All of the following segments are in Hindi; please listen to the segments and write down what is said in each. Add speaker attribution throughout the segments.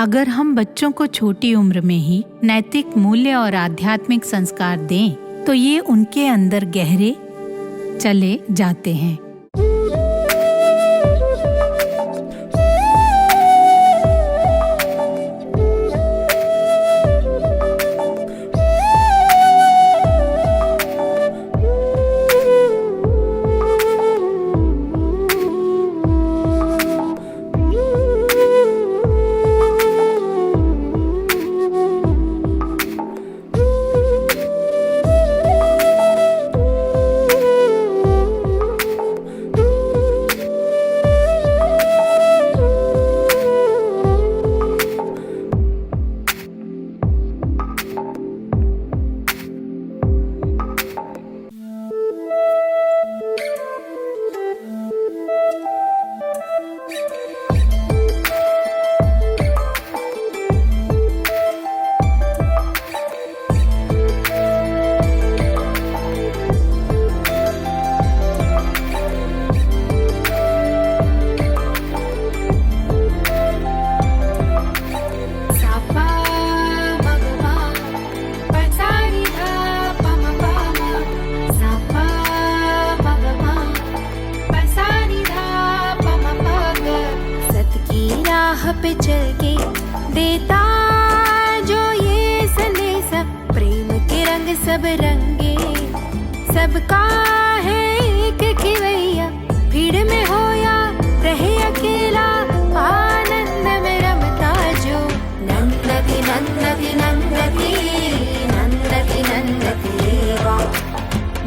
Speaker 1: अगर हम बच्चों को छोटी उम्र में ही नैतिक मूल्य और आध्यात्मिक संस्कार दें तो ये उनके अंदर गहरे चले जाते हैं।
Speaker 2: पे चल के देता जो ये संदेश, प्रेम के रंग सब रंगे, सबका है एक खिवैया, भीड़ में हो या रहे अकेला, आनंद में रमता जो नंदती नंदती नंदती नंदती नंदती वा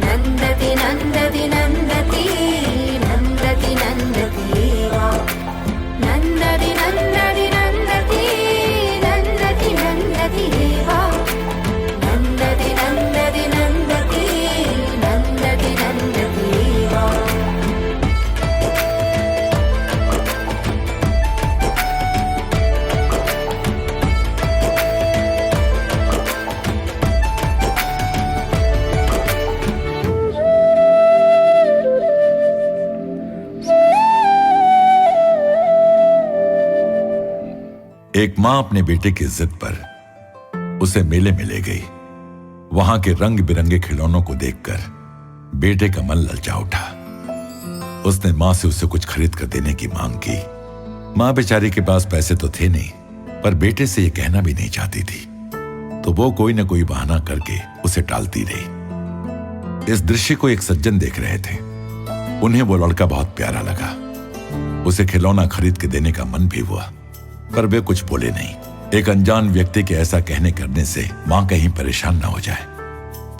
Speaker 2: नंदती नंदती नंदती नंदती नंदती वा नंदती नंदती नंदती नंदती नंदती देवा नंदती नंदती नंदती नंदती नंदती देवा।
Speaker 3: एक माँ अपने बेटे की जिद पर उसे मेले में ले गई। वहां के रंग बिरंगे खिलौनों को देखकर बेटे का मन ललचा उठा। उसने माँ से उसे कुछ खरीद कर देने की मांग की। माँ बेचारी के पास पैसे तो थे नहीं, पर बेटे से ये कहना भी नहीं चाहती थी, तो वो कोई न कोई बहाना करके उसे टालती रही। इस दृश्य को एक सज्जन देख रहे थे। उन्हें वो लड़का बहुत प्यारा लगा। उसे खिलौना खरीद के देने का मन भी हुआ, पर वे कुछ बोले नहीं। एक अनजान व्यक्ति के ऐसा कहने करने से माँ कहीं परेशान ना हो जाए।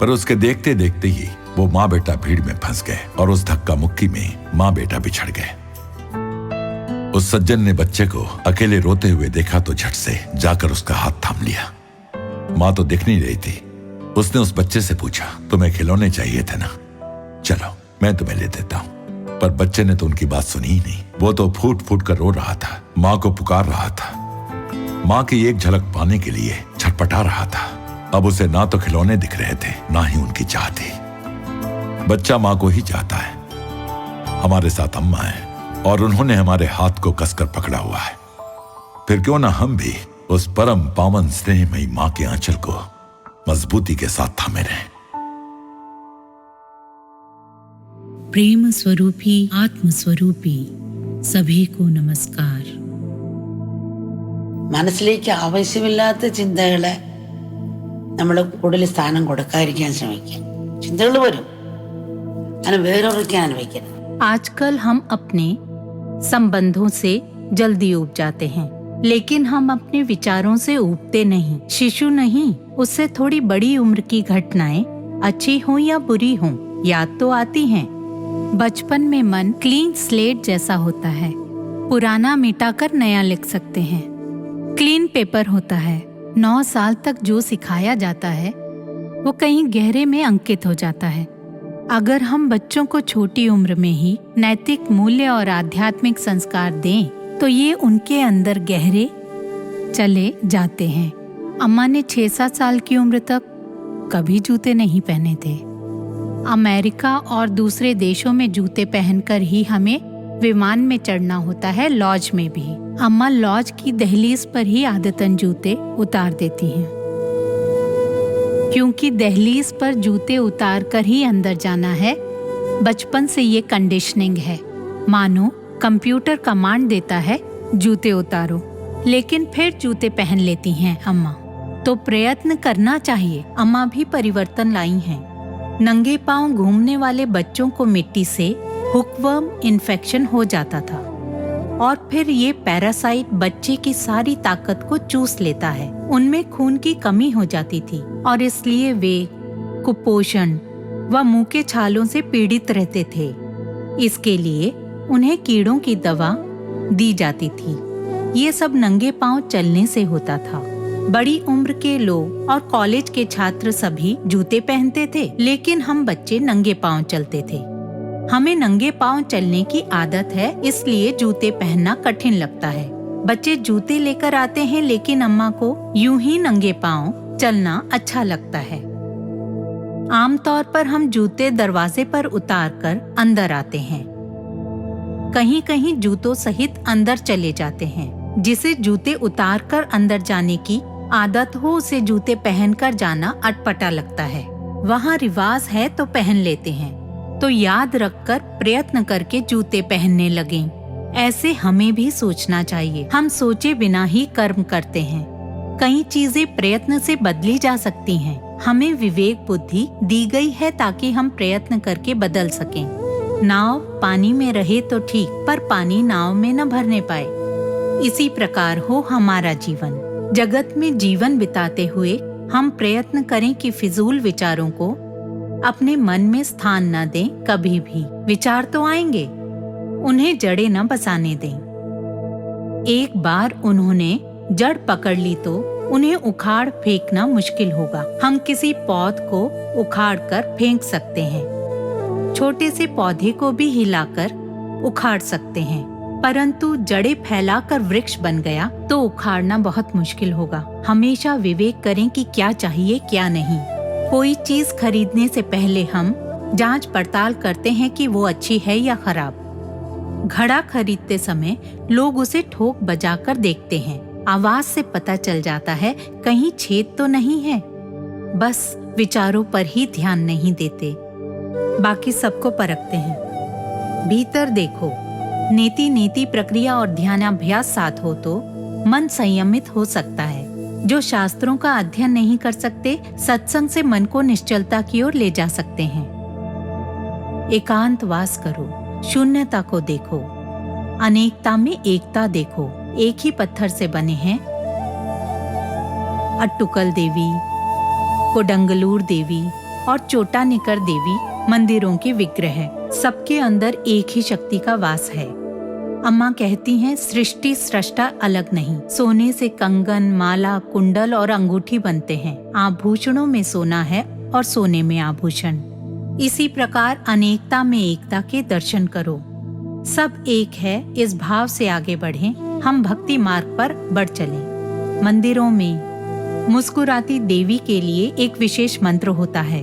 Speaker 3: पर उसके देखते देखते ही वो माँ बेटा भीड़ में फंस गए और उस धक्का मुक्की में माँ बेटा बिछड़ गए। उस सज्जन ने बच्चे को अकेले रोते हुए देखा तो झट से जाकर उसका हाथ थाम लिया। माँ तो दिख नहीं रही थी। उसने उस बच्चे से पूछा, तुम्हें खिलौने चाहिए थे ना? चलो मैं तुम्हें ले देता हूँ। पर बच्चे ने तो उनकी बात सुनी ही नहीं। वो तो फूट फूट कर रो रहा था, माँ को पुकार रहा था, माँ की एक झलक पाने के लिए छटपटा रहा था। अब उसे ना तो खिलौने दिख रहे थे, ना ही उनकी चाह थी। बच्चा माँ को ही चाहता है। हमारे साथ अम्मा है और उन्होंने हमारे हाथ को कसकर पकड़ा हुआ है। फिर क्यों ना हम भी उस परम पावन स्नेहमयी माँ के आंचल को मजबूती के साथ थामे रहें।
Speaker 1: प्रेम स्वरूपी आत्म स्वरूपी सभी को नमस्कार।
Speaker 4: മനസ്സിലേക്ക് ആവശ്യമില്ലാത്ത ചിന്തകളെ നമ്മൾ കൂടുതൽ സ്ഥാനം കൊടുക്കാതിരിക്കാൻ ശ്രമിക്കുക. ചിന്തകൾ വരും, അങ്ങനെ വേറൊരിക്കാൻ അനുഭവിക്കരുത്.
Speaker 1: आजकल हम अपने संबंधों से जल्दी ऊब जाते हैं, लेकिन हम अपने विचारों से ऊबते नहीं। शिशु नहीं, उससे थोड़ी बड़ी उम्र की घटनाएं अच्छी हों या बुरी हों, याद तो आती हैं। बचपन में मन क्लीन स्लेट जैसा होता है। पुराना मिटाकर नया लिख सकते हैं। क्लीन पेपर होता है। 9 साल तक जो सिखाया जाता है वो कहीं गहरे में अंकित हो जाता है। अगर हम बच्चों को छोटी उम्र में ही नैतिक मूल्य और आध्यात्मिक संस्कार दें तो ये उनके अंदर गहरे चले जाते हैं। अम्मा ने 6-7 साल की उम्र तक कभी जूते नहीं पहने थे। अमेरिका और दूसरे देशों में जूते पहनकर ही हमें विमान में चढ़ना होता है, लॉज में भी। अम्मा लॉज की दहलीज पर ही आदतन जूते उतार देती हैं, क्योंकि दहलीज पर जूते उतार कर ही अंदर जाना है। बचपन से ये कंडीशनिंग है, मानो कंप्यूटर कमांड देता है जूते उतारो, लेकिन फिर जूते पहन लेती हैं अम्मा। तो प्रयत्न करना चाहिए। अम्मा भी परिवर्तन लाई हैं। नंगे पांव घूमने वाले बच्चों को मिट्टी से हुकवर्म इन्फेक्शन हो जाता था और फिर ये पैरासाइट बच्चे की सारी ताकत को चूस लेता है। उनमें खून की कमी हो जाती थी और इसलिए वे कुपोषण व मुंह के छालों से पीड़ित रहते थे। इसके लिए उन्हें कीड़ों की दवा दी जाती थी। ये सब नंगे पांव चलने से होता था। बड़ी उम्र के लोग और कॉलेज के छात्र सभी जूते पहनते थे, लेकिन हम बच्चे नंगे पांव चलते थे। हमें नंगे पांव चलने की आदत है, इसलिए जूते पहनना कठिन लगता है। बच्चे जूते लेकर आते हैं, लेकिन अम्मा को यूं ही नंगे पांव चलना अच्छा लगता है। आमतौर पर हम जूते दरवाजे पर उतारकर अंदर आते हैं। कहीं कहीं जूतों सहित अंदर चले जाते हैं। जिसे जूते उतारकर अंदर जाने की आदत हो उसे जूते पहनकर जाना अटपटा लगता है। वहाँ रिवाज है तो पहन लेते हैं, तो याद रखकर प्रयत्न करके जूते पहनने लगें। ऐसे हमें भी सोचना चाहिए। हम सोचे बिना ही कर्म करते हैं। कई चीजें प्रयत्न से बदली जा सकती हैं। हमें विवेक बुद्धि दी गई है ताकि हम प्रयत्न करके बदल सकें। नाव पानी में रहे तो ठीक, पर पानी नाव में न भरने पाए। इसी प्रकार हो हमारा जीवन। जगत में जीवन बिताते हुए हम प्रयत्न करें कि फिजूल विचारों को अपने मन में स्थान न दें। कभी भी विचार तो आएंगे, उन्हें जड़ें न बसाने दें। एक बार उन्होंने जड़ पकड़ ली तो उन्हें उखाड़ फेंकना मुश्किल होगा। हम किसी पौध को उखाड़ कर फेंक सकते हैं, छोटे से पौधे को भी हिलाकर उखाड़ सकते हैं, परंतु जड़ें फैलाकर वृक्ष बन गया तो उखाड़ना बहुत मुश्किल होगा। हमेशा विवेक करें कि क्या चाहिए क्या नहीं। कोई चीज खरीदने से पहले हम जांच पड़ताल करते हैं कि वो अच्छी है या खराब। घड़ा खरीदते समय लोग उसे ठोक बजाकर देखते हैं। आवाज से पता चल जाता है कहीं छेद तो नहीं है। बस विचारों पर ही ध्यान नहीं देते, बाकी सबको परखते हैं। भीतर देखो। नीति नीति प्रक्रिया और ध्यानाभ्यास साथ हो तो मन संयमित हो सकता है। जो शास्त्रों का अध्ययन नहीं कर सकते, सत्संग से मन को निश्चलता की ओर ले जा सकते हैं। एकांतवास करो, शून्यता को देखो, अनेकता में एकता देखो। एक ही पत्थर से बने हैं अट्टुकल देवी, कोडंगलूर देवी और चोटानिकर देवी मंदिरों के विग्रह। सबके अंदर एक ही शक्ति का वास है। अम्मा कहती हैं सृष्टि सृष्टा अलग नहीं। सोने से कंगन, माला, कुंडल और अंगूठी बनते हैं। आभूषणों में सोना है और सोने में आभूषण। इसी प्रकार अनेकता में एकता के दर्शन करो। सब एक है, इस भाव से आगे बढ़ें। हम भक्ति मार्ग पर बढ़ चलें। मंदिरों में मुस्कुराती देवी के लिए एक विशेष मंत्र होता है।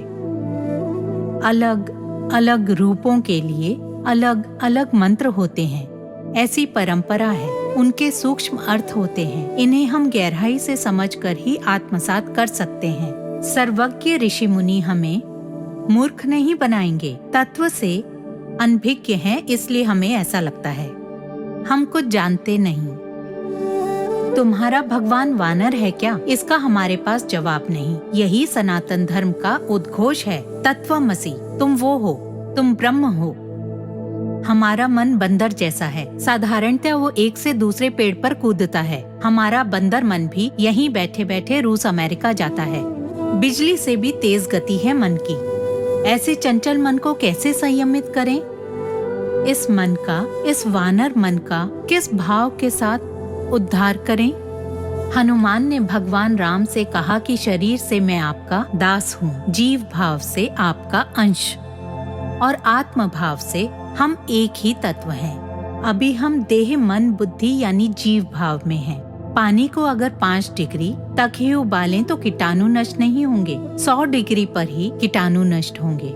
Speaker 1: अलग अलग रूपों के लिए अलग अलग मंत्र होते हैं। ऐसी परंपरा है। उनके सूक्ष्म अर्थ होते हैं। इन्हें हम गहराई से समझकर ही आत्मसात कर सकते हैं। सर्वज्ञ ऋषि मुनि हमें मूर्ख नहीं बनाएंगे। तत्व से अनभिज्ञ हैं, इसलिए हमें ऐसा लगता है हम कुछ जानते नहीं। तुम्हारा भगवान वानर है क्या? इसका हमारे पास जवाब नहीं। यही सनातन धर्म का उद्घोष है। तत्वमसि, तुम वो हो, तुम ब्रह्म हो। हमारा मन बंदर जैसा है। साधारणतः वो एक से दूसरे पेड़ पर कूदता है। हमारा बंदर मन भी यहीं बैठे बैठे रूस अमेरिका जाता है। बिजली से भी तेज गति है मन की। ऐसे चंचल मन को कैसे संयमित करें? इस मन का, इस वानर मन का किस भाव के साथ उद्धार करें? हनुमान ने भगवान राम से कहा कि शरीर से मैं आपका दास हूँ, जीव भाव से आपका अंश और आत्म भाव से हम एक ही तत्व हैं। अभी हम देह, मन, बुद्धि यानी जीव भाव में हैं। पानी को अगर 5 डिग्री तक ही उबालें तो कीटाणु नष्ट नहीं होंगे। 100 डिग्री पर ही कीटाणु नष्ट होंगे।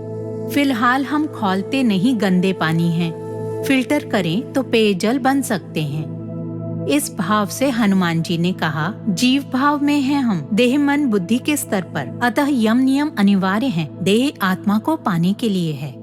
Speaker 1: फिलहाल हम खौलते नहीं गंदे पानी हैं। फिल्टर करें तो पेयजल बन सकते हैं। इस भाव से हनुमान जी ने कहा, जीव भाव में हैं हम, देह मन बुद्धि के स्तर पर, अतः यम नियम अनिवार्य हैं। देह आत्मा को पाने के लिए है।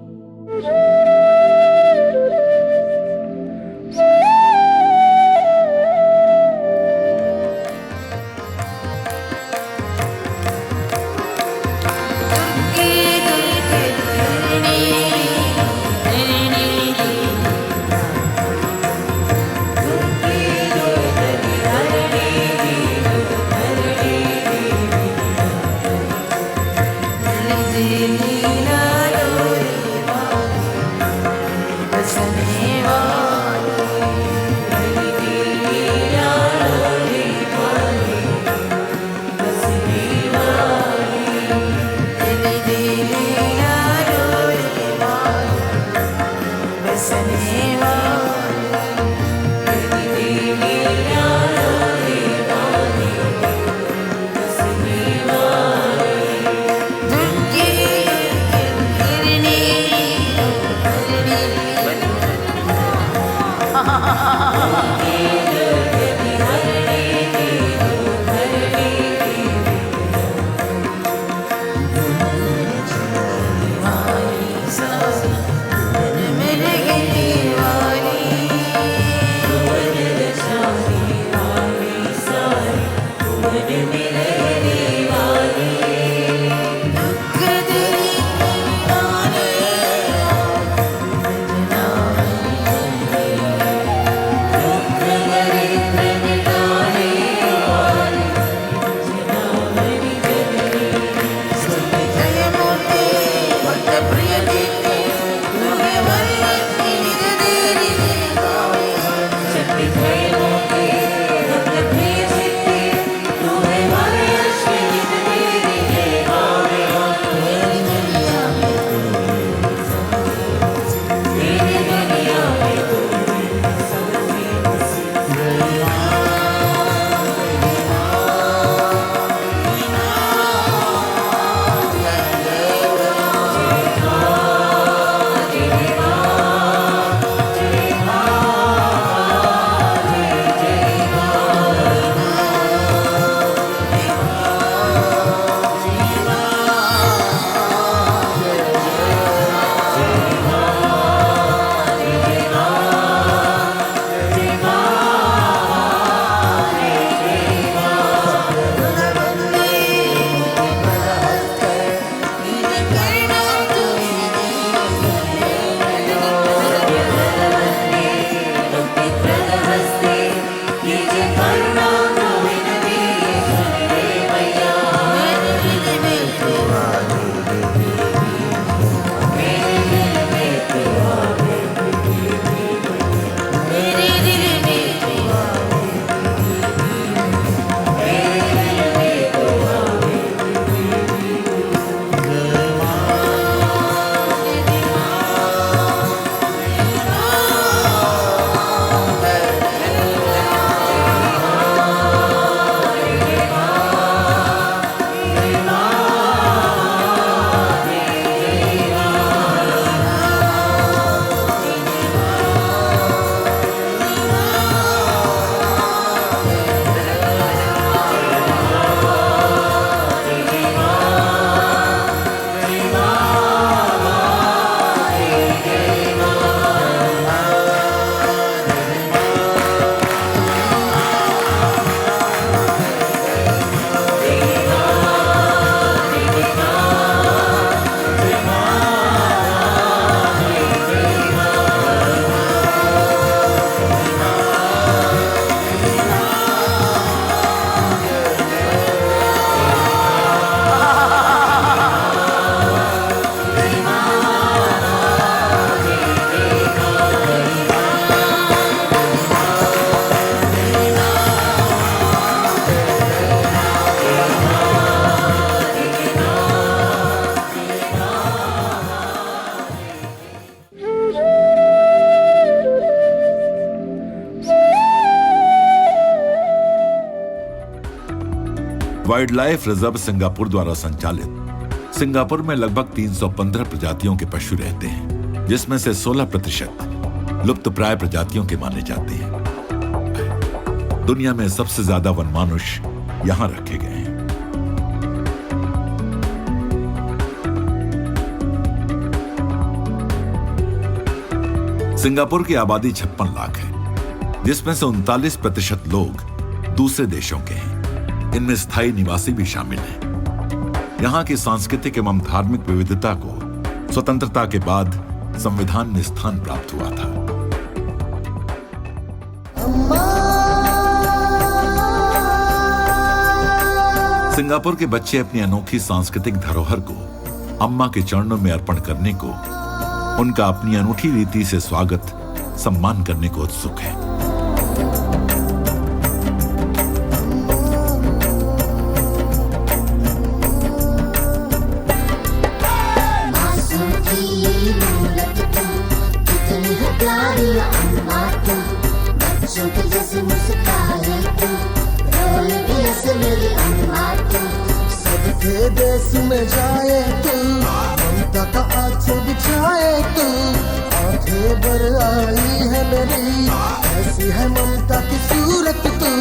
Speaker 3: वाइल्ड लाइफ रिजर्व सिंगापुर द्वारा संचालित सिंगापुर में लगभग 315 प्रजातियों के पशु रहते हैं, जिसमें से 16% लुप्तप्राय प्रजातियों के माने जाते हैं। दुनिया में सबसे ज्यादा वनमानुष यहां रखे गए हैं। सिंगापुर की आबादी 56 लाख है, जिसमें से 39% लोग दूसरे देशों के हैं। इनमें स्थायी निवासी भी शामिल हैं। यहाँ की सांस्कृतिक एवं धार्मिक विविधता को स्वतंत्रता के बाद संविधान में स्थान प्राप्त हुआ था। सिंगापुर के बच्चे अपनी अनोखी सांस्कृतिक धरोहर को अम्मा के चरणों में अर्पण करने को, उनका अपनी अनूठी रीति से स्वागत सम्मान करने को उत्सुक है।
Speaker 5: सबके देश में जाए तू, ममता का आँच बिछाए तू, आंखें भर आई है मेरी, ऐसी है ममता की सूरत तू।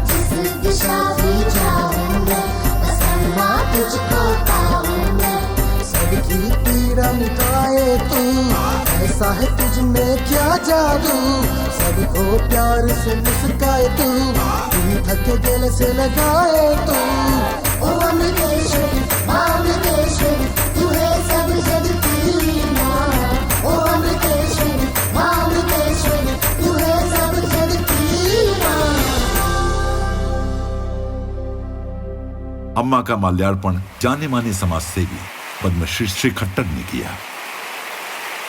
Speaker 5: जिस दिशा भी जाऊंगा तुझको पाऊंगा, सबकी पीड़ा मिटाए तू, ऐसा है तुझ में क्या जादू, सबको प्यार से मुस्काए तू, थके गले से लगाए तू। ओ अमृतेश्वरी, अमृतेश्वरी, तू है सब जग की माँ। ओ अमृतेश्वरी, अमृतेश्वरी, तू है सब जग की माँ।
Speaker 3: अम्मा का माल्यार्पण जाने माने समाजसेवी पद्मश्री श्री खट्टर ने किया।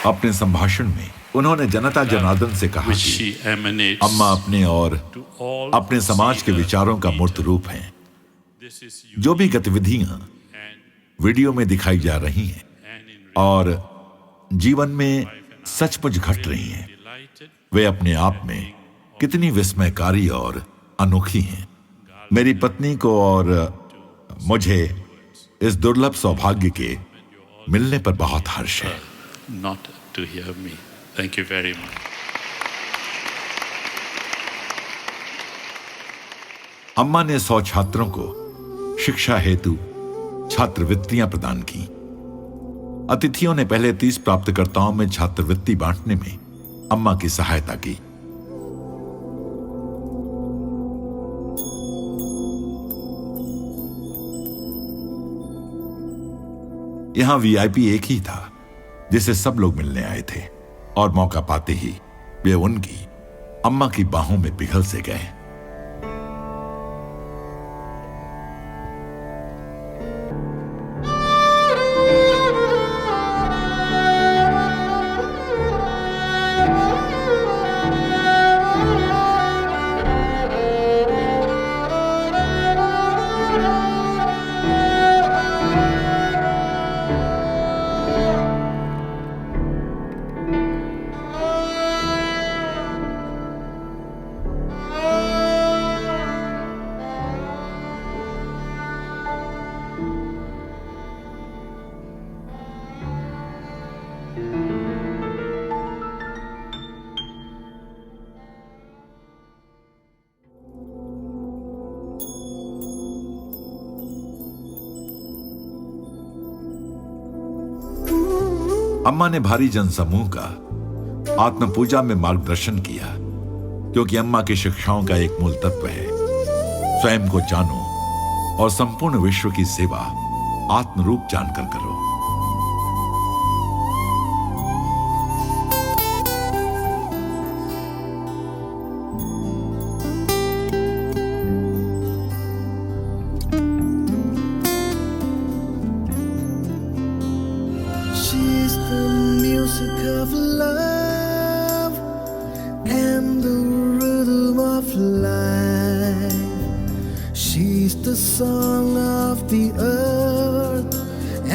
Speaker 3: अपने संभाषण में उन्होंने जनता जनार्दन से कहा कि अम्मा अपने और अपने समाज के विचारों का मूर्त रूप हैं। जो भी गतिविधियां वीडियो में दिखाई जा रही हैं और जीवन में सचमुच घट रही हैं, वे अपने आप में कितनी विस्मयकारी और अनोखी हैं। मेरी पत्नी को और मुझे इस दुर्लभ सौभाग्य के मिलने पर बहुत हर्ष है।
Speaker 6: Not to hear me. Thank you very much.
Speaker 3: अम्मा ने 100 छात्रों को शिक्षा हेतु छात्रवृत्तियां प्रदान की। अतिथियों ने पहले 30 प्राप्तकर्ताओं में छात्रवृत्ति बांटने में अम्मा की सहायता की। यहां वीआईपी एक ही था जिसे सब लोग मिलने आए थे, और मौका पाते ही वे उनकी अम्मा की बाहों में पिघल से गए। अम्मा ने भारी जनसमूह का आत्म पूजा में मार्गदर्शन किया, क्योंकि अम्मा की शिक्षाओं का एक मूल तत्व है, स्वयं को जानो और संपूर्ण विश्व की सेवा आत्मरूप जानकर करो।
Speaker 5: She's the music of love and the rhythm of life. She's the song of the earth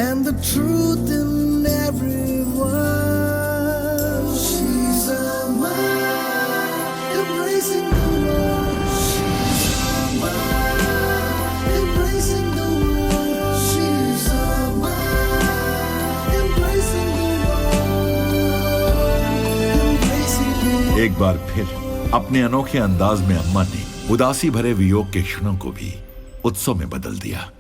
Speaker 5: and the truth in every word. She's a mind embracing the world. She's a mind embracing the world. She's a
Speaker 3: बार फिर अपने अनोखे अंदाज में अम्मा ने उदासी भरे वियोग के क्षणों को भी उत्सव में बदल दिया।